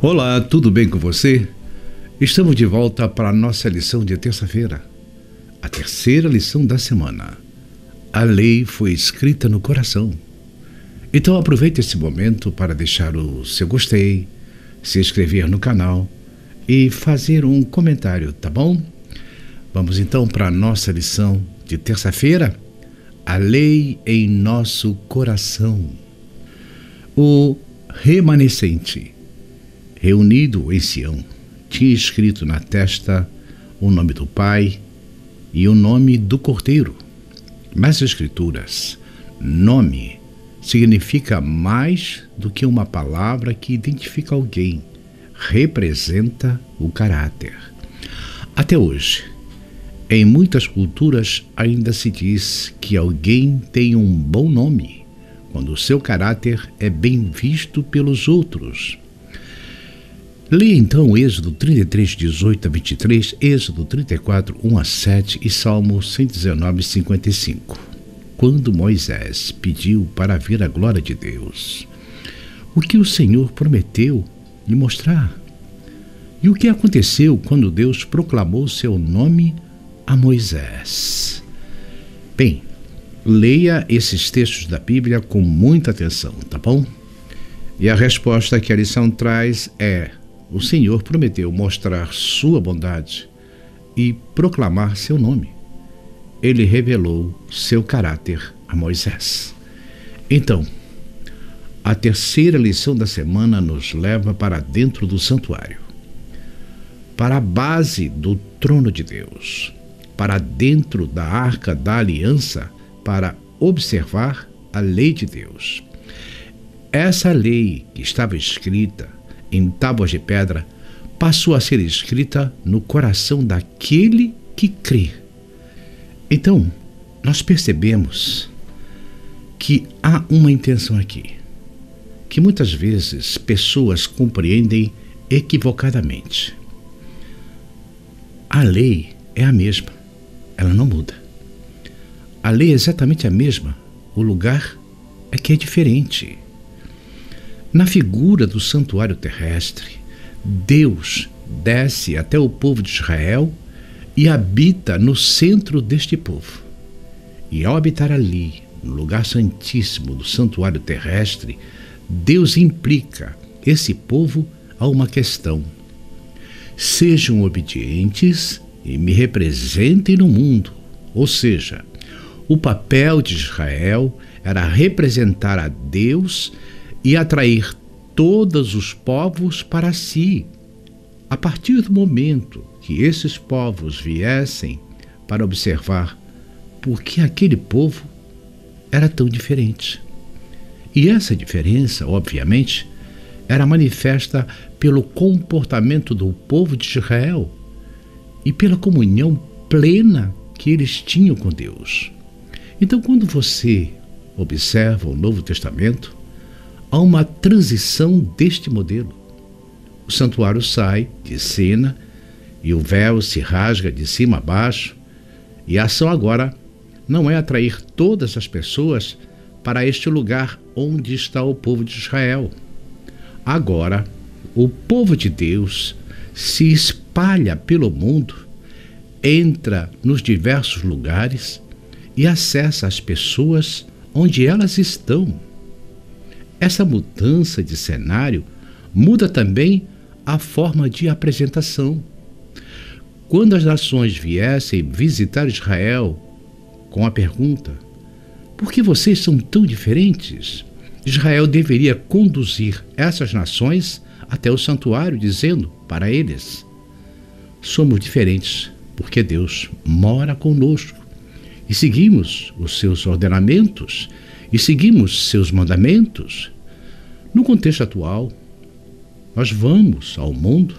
Olá, tudo bem com você? Estamos de volta para a nossa lição de terça-feira, a terceira lição da semana. A lei foi escrita no coração. Então aproveite esse momento para deixar o seu gostei, se inscrever no canal e fazer um comentário, tá bom? Vamos então para a nossa lição de terça-feira, a lei em nosso coração. O remanescente, reunido em Sião, tinha escrito na testa o nome do Pai e o nome do Cordeiro. Nas Escrituras, nome significa mais do que uma palavra que identifica alguém, representa o caráter. Até hoje, em muitas culturas ainda se diz que alguém tem um bom nome quando o seu caráter é bem visto pelos outros. Leia então Êxodo 33, 18 a 23, Êxodo 34, 1 a 7 e Salmo 119, 55. Quando Moisés pediu para ver a glória de Deus, o que o Senhor prometeu lhe mostrar? E o que aconteceu quando Deus proclamou seu nome a Moisés? Bem, leia esses textos da Bíblia com muita atenção, tá bom? E a resposta que a lição traz é: o Senhor prometeu mostrar sua bondade e proclamar seu nome. Ele revelou seu caráter a Moisés. Então, a terceira lição da semana nos leva para dentro do santuário, para a base do trono de Deus, para dentro da arca da aliança, para observar a lei de Deus. Essa lei que estava escrita em tábuas de pedra passou a ser escrita no coração daquele que crê. Então, nós percebemos que há uma intenção aqui, que muitas vezes pessoas compreendem equivocadamente. A lei é a mesma, ela não muda. A lei é exatamente a mesma, o lugar é que é diferente. Na figura do santuário terrestre, Deus desce até o povo de Israel e habita no centro deste povo. E ao habitar ali, no lugar santíssimo do santuário terrestre, Deus implica esse povo a uma questão: sejam obedientes e me representem no mundo. Ou seja, o papel de Israel era representar a Deus e atrair todos os povos para si. A partir do momento que esses povos viessem para observar por que aquele povo era tão diferente. E essa diferença, obviamente, era manifesta pelo comportamento do povo de Israel e pela comunhão plena que eles tinham com Deus. Então, quando você observa o Novo Testamento, há uma transição deste modelo. O santuário sai de cena e o véu se rasga de cima a baixo, e a ação agora não é atrair todas as pessoas para este lugar onde está o povo de Israel. Agora, o povo de Deus se espalha pelo mundo, entra nos diversos lugares e acessa as pessoas onde elas estão. Essa mudança de cenário muda também a forma de apresentação. Quando as nações viessem visitar Israel com a pergunta: por que vocês são tão diferentes? Israel deveria conduzir essas nações até o santuário, dizendo para eles: somos diferentes porque Deus mora conosco e seguimos os seus ordenamentos e seguimos seus mandamentos. No contexto atual, nós vamos ao mundo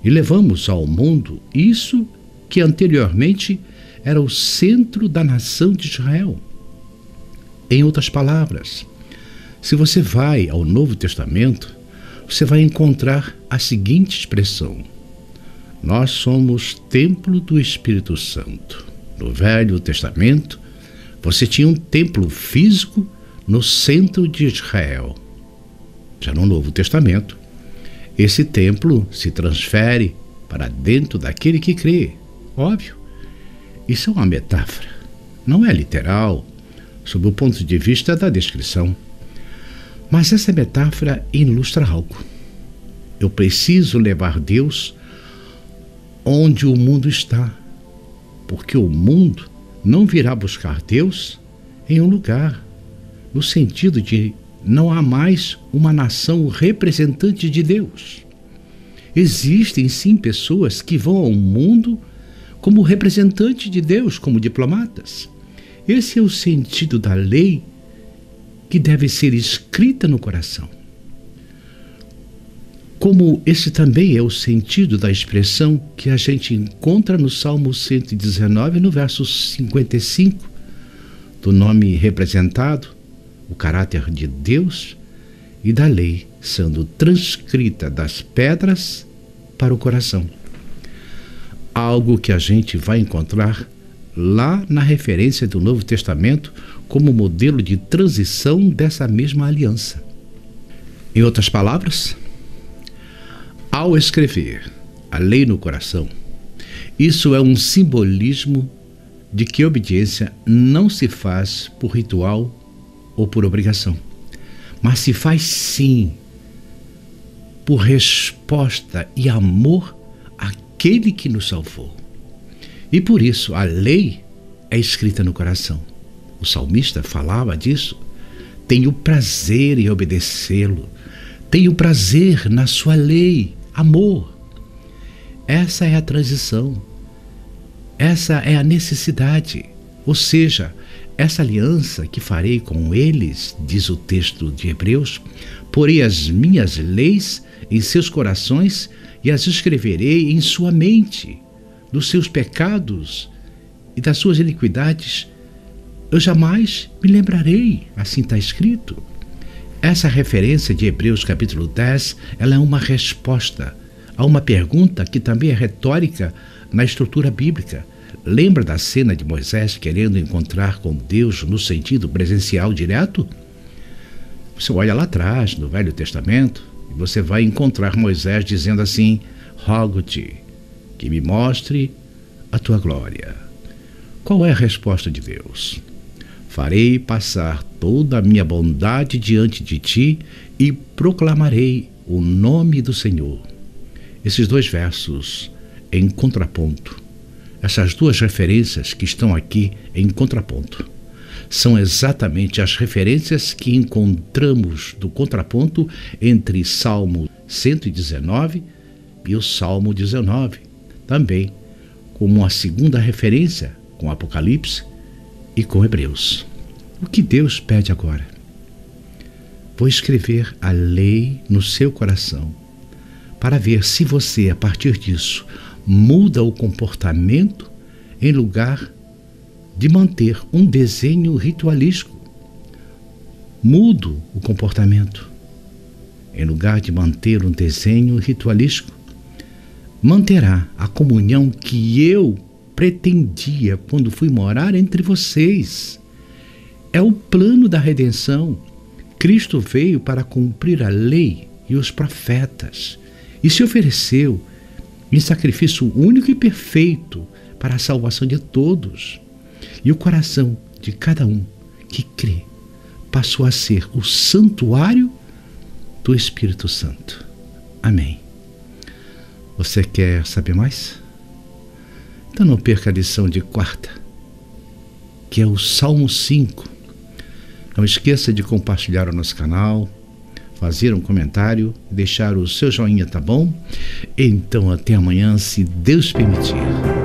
e levamos ao mundo isso que anteriormente era o centro da nação de Israel. Em outras palavras, se você vai ao Novo Testamento, você vai encontrar a seguinte expressão: nós somos templo do Espírito Santo. No Velho Testamento, você tinha um templo físico no centro de Israel. Já no Novo Testamento, esse templo se transfere para dentro daquele que crê. Óbvio, isso é uma metáfora, não é literal, sob o ponto de vista da descrição. Mas essa metáfora ilustra algo. Eu preciso levar Deus onde o mundo está, porque o mundo não virá buscar Deus em um lugar, no sentido de não há mais uma nação representante de Deus. Existem sim pessoas que vão ao mundo como representante de Deus, como diplomatas. Esse é o sentido da lei que deve ser escrita no coração. Como esse também é o sentido da expressão que a gente encontra no Salmo 119, no verso 55, do nome representado, o caráter de Deus e da lei sendo transcrita das pedras para o coração. Algo que a gente vai encontrar lá na referência do Novo Testamento como modelo de transição dessa mesma aliança. Em outras palavras, ao escrever a lei no coração, isso é um simbolismo de que obediência não se faz por ritual ou por obrigação, mas se faz sim por resposta e amor àquele que nos salvou. E por isso a lei é escrita no coração. O salmista falava disso. Tenho prazer em obedecê-lo. Tenho prazer na sua lei. Amor. Essa é a transição. Essa é a necessidade. Ou seja, essa aliança que farei com eles, diz o texto de Hebreus, porei as minhas leis em seus corações e as escreverei em sua mente. Dos seus pecados e das suas iniquidades eu jamais me lembrarei, assim está escrito. Essa referência de Hebreus capítulo 10, ela é uma resposta a uma pergunta que também é retórica na estrutura bíblica. Lembra da cena de Moisés querendo encontrar com Deus no sentido presencial direto? Você olha lá atrás, no Velho Testamento, e você vai encontrar Moisés dizendo assim: rogo-te que me mostre a tua glória. Qual é a resposta de Deus? Farei passar toda a minha bondade diante de ti e proclamarei o nome do Senhor. Esses dois versos em contraponto, essas duas referências que estão aqui em contraponto, são exatamente as referências que encontramos do contraponto entre Salmo 119 e o Salmo 19, também como uma segunda referência com Apocalipse e com Hebreus. O que Deus pede agora? Vou escrever a lei no seu coração para ver se você, a partir disso, muda o comportamento em lugar de manter um desenho ritualístico. Mudo o comportamento em lugar de manter um desenho ritualístico. Manterá a comunhão que eu pretendia quando fui morar entre vocês. É o plano da redenção. Cristo veio para cumprir a lei e os profetas e se ofereceu em sacrifício único e perfeito para a salvação de todos. E o coração de cada um que crê passou a ser o santuário do Espírito Santo. Amém. Você quer saber mais? Então não perca a lição de quarta, que é o Salmo 5. Não esqueça de compartilhar o nosso canal, fazer um comentário, deixar o seu joinha, tá bom? Então até amanhã, se Deus permitir.